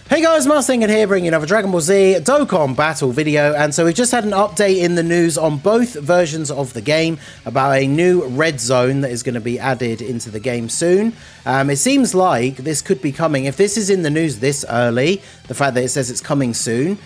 Hey guys, Marstinger here, bringing you another Dragon Ball Z Dokkan battle video. And so we've just had an update in the news on both versions of the game about a new red zone that is going to be added into the game soon. It seems like this could be coming. If this is in the news this early, the fact that it says it's coming soon,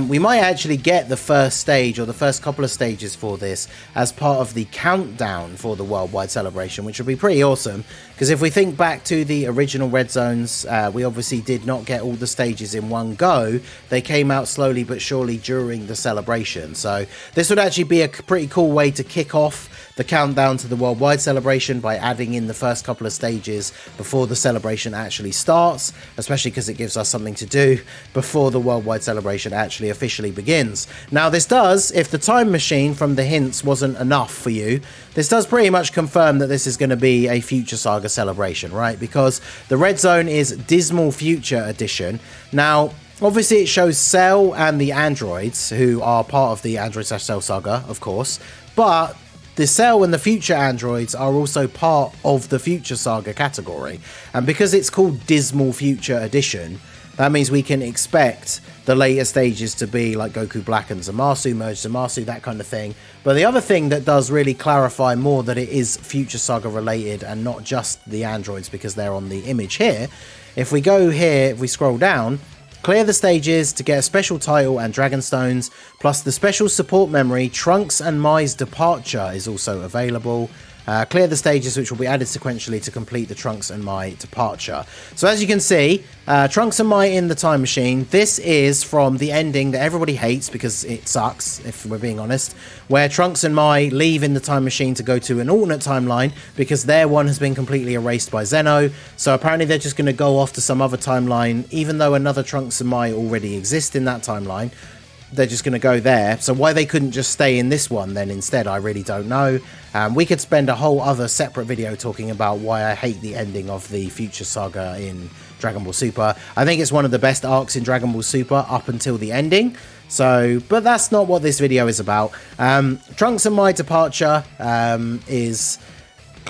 we might actually get the first stage or the first couple of stages for this as part of the countdown for the worldwide celebration, which would be pretty awesome. Because if we think back to the original red zones, we obviously did not get all the stages in one go. They came out slowly but surely during the celebration. So this would actually be a pretty cool way to kick off the countdown to the worldwide celebration by adding in the first couple of stages before the celebration actually starts, especially because it gives us something to do before the worldwide celebration actually officially begins. Now this does, if the time machine from the hints wasn't enough for you, this does pretty much confirm that this is going to be a Future Saga celebration, right? Because the red zone is Dismal Future Edition. Now obviously it shows Cell and the androids, who are part of the Android/Cell saga, of course, but the Cell and the Future androids are also part of the Future Saga category. And because it's called Dismal Future Edition, that means we can expect the later stages to be like Goku Black and Zamasu, Merge Zamasu, that kind of thing. But the other thing that does really clarify more that it is Future Saga related and not just the androids, because they're on the image here. If we go here, if we scroll down, clear the stages to get a special title and Dragon Stones, plus the special support memory, Trunks and Mai's Departure is also available. Clear the stages which will be added sequentially to complete the Trunks and Mai Departure. So as you can see, Trunks and Mai in the time machine. This is from the ending that everybody hates because it sucks, if we're being honest, where Trunks and Mai leave in the time machine to go to an alternate timeline because their one has been completely erased by Zeno. So apparently they're just going to go off to some other timeline, even though another Trunks and Mai already exist in that timeline. They're just going to go there. So why they couldn't just stay in this one then instead, I really don't know. We could spend a whole other separate video talking about why I hate the ending of the Future Saga in Dragon Ball Super. I think it's one of the best arcs in Dragon Ball Super up until the ending. So, but that's not what this video is about. Trunks and Mai Departure is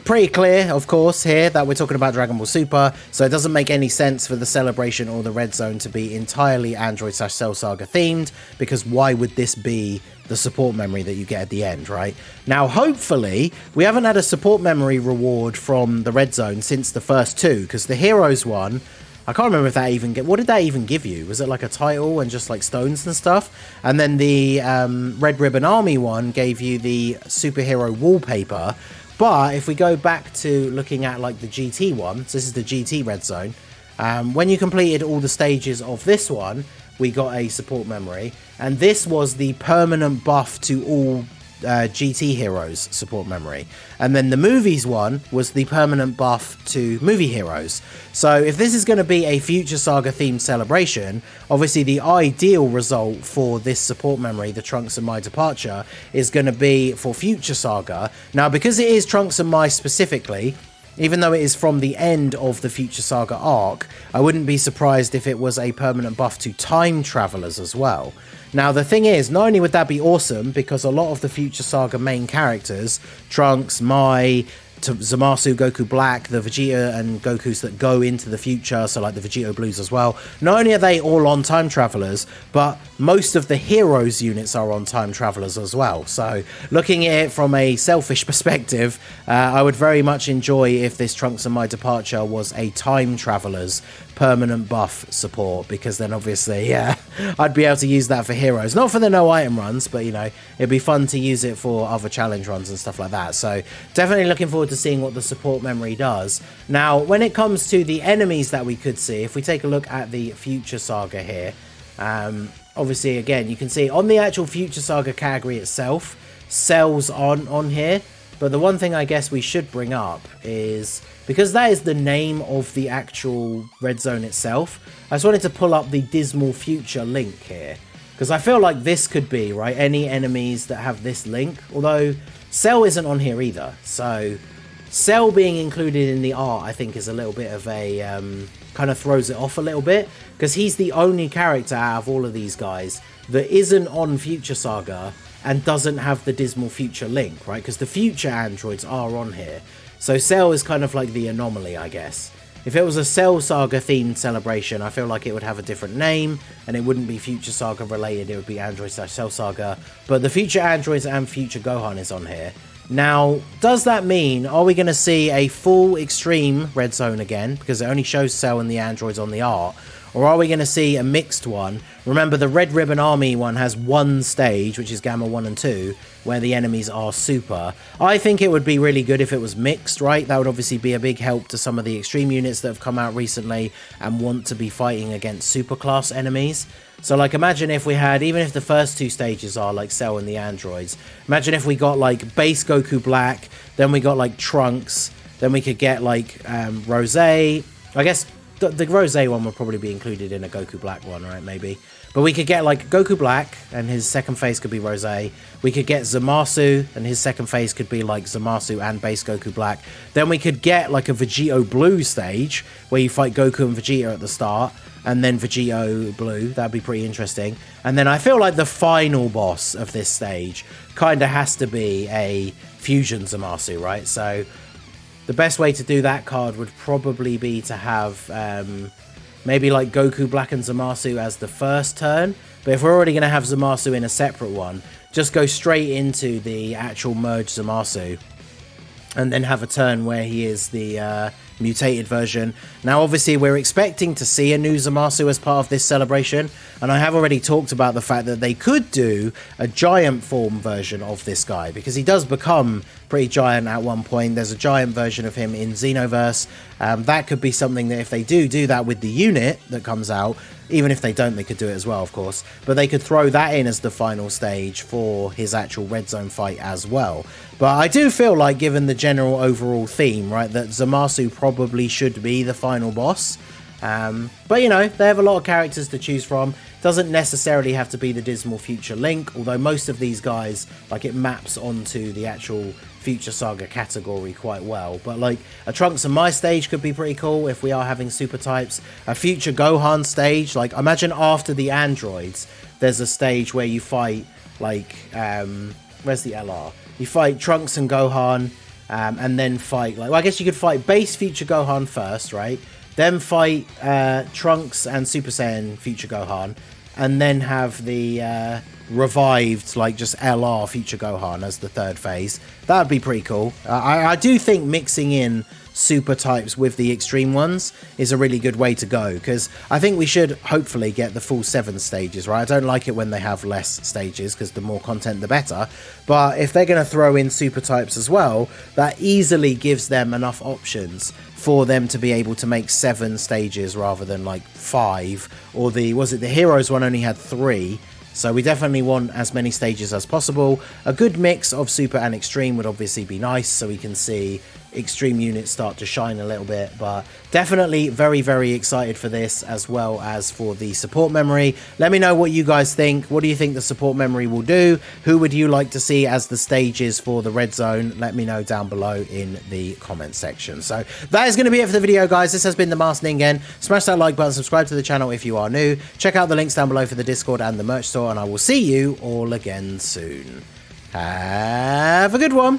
pretty clear, of course, here that we're talking about Dragon Ball Super, so it doesn't make any sense for the celebration or the red zone to be entirely Android/Cell Saga themed, because why would this be the support memory that you get at the end, right? Now, hopefully, we haven't had a support memory reward from the red zone since the first two, because the Heroes one, I can't remember if that even what did that even give you? Was it like a title and just like stones and stuff? And then the Red Ribbon Army one gave you the superhero wallpaper. But if we go back to looking at like the GT one, so this is the GT red zone, when you completed all the stages of this one, we got a support memory, and this was the permanent buff to all GT heroes support memory, and then the movies one was the permanent buff to movie heroes. So if this is going to be a Future Saga themed celebration, obviously the ideal result for this support memory, the Trunks and Mai Departure, is going to be for Future Saga. Now, because it is Trunks and Mai specifically, even though it is from the end of the Future Saga arc, I wouldn't be surprised if it was a permanent buff to time travelers as well. Now, the thing is, not only would that be awesome, because a lot of the Future Saga main characters, Trunks, Mai, Zamasu, Goku Black, the Vegeta and Gokus that go into the future, so like the Vegito Blues as well, not only are they all on time travelers, but most of the heroes units are on time travelers as well. So looking at it from a selfish perspective, I would very much enjoy if this Trunks and Mai Departure was a time travelers permanent buff support, because then obviously, yeah, I'd be able to use that for heroes, not for the no item runs, but you know, it'd be fun to use it for other challenge runs and stuff like that. So definitely looking forward to seeing what the support memory does. Now, when it comes to the enemies that we could see, if we take a look at the Future Saga here, obviously again you can see on the actual Future Saga category itself, Cell's on here. But the one thing I guess we should bring up is, because that is the name of the actual red zone itself, I just wanted to pull up the Dismal Future link here, because I feel like this could be, right, any enemies that have this link, although Cell isn't on here either. So Cell being included in the art, I think, is a little bit of a kind of throws it off a little bit, because he's the only character out of all of these guys that isn't on Future Saga and doesn't have the Dismal Future link, right? Because the future androids are on here. So Cell is kind of like the anomaly, I guess. If it was a Cell Saga themed celebration, I feel like it would have a different name, and it wouldn't be Future Saga related, it would be Android/Cell Saga. But the Future Androids and Future Gohan is on here. Now, does that mean, are we going to see a full Extreme Red Zone again? Because it only shows Cell and the androids on the art. Or are we going to see a mixed one? Remember, the Red Ribbon Army one has one stage, which is Gamma 1 and 2, where the enemies are super. I think it would be really good if it was mixed, right? That would obviously be a big help to some of the Extreme units that have come out recently and want to be fighting against super class enemies. So, like, imagine if we had, even if the first two stages are, like, Cell and the androids, imagine if we got, like, base Goku Black, then we got, like, Trunks, then we could get, like, Rose. I guess the Rose one would probably be included in a Goku Black one, right, maybe. But we could get, like, Goku Black, and his second phase could be Rose. We could get Zamasu, and his second phase could be, like, Zamasu and base Goku Black. Then we could get, like, a Vegito Blue stage, where you fight Goku and Vegeta at the start, and then Vegito Blue. That'd be pretty interesting. And then I feel like the final boss of this stage kind of has to be a Fusion Zamasu, right? So the best way to do that card would probably be to have maybe like Goku Black and Zamasu as the first turn. But if we're already going to have Zamasu in a separate one, just go straight into the actual merge Zamasu. And then have a turn where he is the mutated version. Now, obviously, we're expecting to see a new Zamasu as part of this celebration. And I have already talked about the fact that they could do a giant form version of this guy, because he does become pretty giant at one point. There's a giant version of him in Xenoverse. That could be something that if they do that with the unit that comes out, even if they don't, they could do it as well, of course. But they could throw that in as the final stage for his actual Red Zone fight as well. But I do feel like, given the general overall theme, right, that Zamasu probably should be the final boss. But, you know, they have a lot of characters to choose from. Doesn't necessarily have to be the Dismal Future Link, although most of these guys, like, it maps onto the actual Future Saga category quite well. But, like, a Trunks and My stage could be pretty cool if we are having super types. A Future Gohan stage, like, imagine after the androids, there's a stage where you fight, like, where's the LR? You fight Trunks and Gohan, and then fight, like, well, I guess you could fight base Future Gohan first, right? Then fight Trunks and Super Saiyan Future Gohan, and then have the revived, like, just LR Future Gohan as the third phase. That would be pretty cool. I do think mixing in super types with the extreme ones is a really good way to go, because I think we should hopefully get the full 7 stages, right? I don't like it when they have less stages, because the more content the better. But if they're going to throw in super types as well, that easily gives them enough options for them to be able to make 7 stages rather than like 5, or the Heroes one only had 3. So we definitely want as many stages as possible. A good mix of super and extreme would obviously be nice, so we can see extreme units start to shine a little bit. But definitely very, very excited for this, as well as for the support memory. Let me know what you guys think. What do you think the support memory will do? Who would you like to see as the stages for the Red Zone? Let me know down below in the comment section. So that is going to be it for the video, guys. This has been the Masked Ningen. Smash that like button, subscribe to the channel if you are new. Check out the links down below for the Discord and the merch store, and I will see you all again soon. Have a good one.